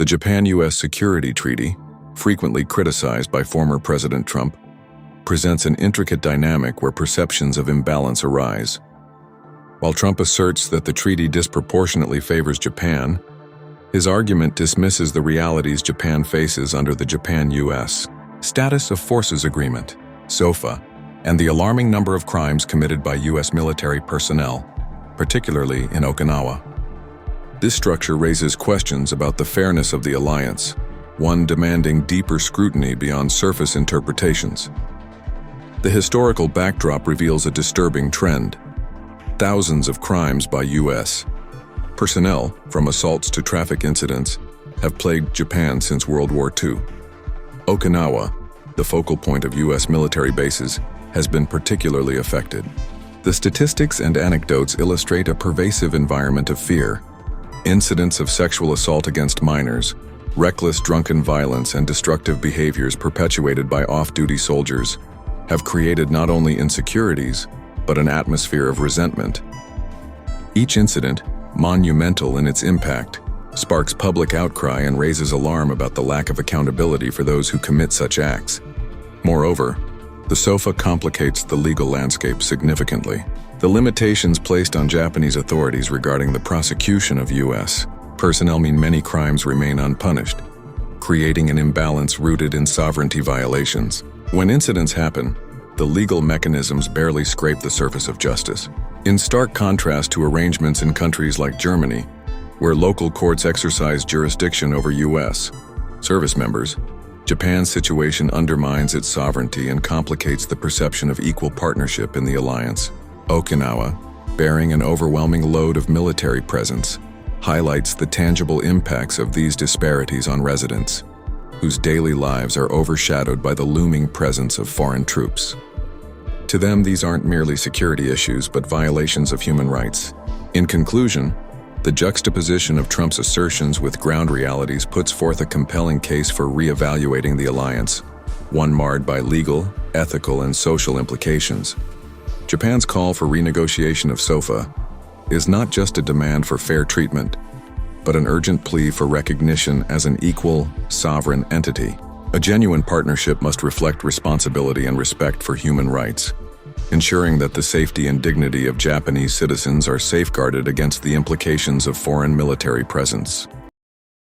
The Japan-US Security Treaty, frequently criticized by former President Trump, presents an intricate dynamic where perceptions of imbalance arise. While Trump asserts that the treaty disproportionately favors Japan, his argument dismisses the realities Japan faces under the Japan-US Status of Forces Agreement, SOFA, and the alarming number of crimes committed by U.S. military personnel, particularly in Okinawa. This structure raises questions about the fairness of the alliance, one demanding deeper scrutiny beyond surface interpretations. The historical backdrop reveals a disturbing trend. Thousands of crimes by U.S. personnel, from assaults to traffic incidents, have plagued Japan since World War II. Okinawa, the focal point of U.S. military bases, has been particularly affected. The statistics and anecdotes illustrate a pervasive environment of fear. Incidents of sexual assault against minors, reckless drunken violence, and destructive behaviors perpetuated by off-duty soldiers have created not only insecurities, but an atmosphere of resentment. Each incident, monumental in its impact, sparks public outcry and raises alarm about the lack of accountability for those who commit such acts. Moreover, the SOFA complicates the legal landscape significantly. The limitations placed on Japanese authorities regarding the prosecution of U.S. personnel mean many crimes remain unpunished, creating an imbalance rooted in sovereignty violations. When incidents happen, the legal mechanisms barely scrape the surface of justice. In stark contrast to arrangements in countries like Germany, where local courts exercise jurisdiction over U.S. service members, Japan's situation undermines its sovereignty and complicates the perception of equal partnership in the alliance. Okinawa, bearing an overwhelming load of military presence, highlights the tangible impacts of these disparities on residents, whose daily lives are overshadowed by the looming presence of foreign troops. To them, these aren't merely security issues, but violations of human rights. In conclusion, the juxtaposition of Trump's assertions with ground realities puts forth a compelling case for re-evaluating the alliance, one marred by legal, ethical, and social implications. Japan's call for renegotiation of SOFA is not just a demand for fair treatment, but an urgent plea for recognition as an equal, sovereign entity. A genuine partnership must reflect responsibility and respect for human rights, ensuring that the safety and dignity of Japanese citizens are safeguarded against the implications of foreign military presence.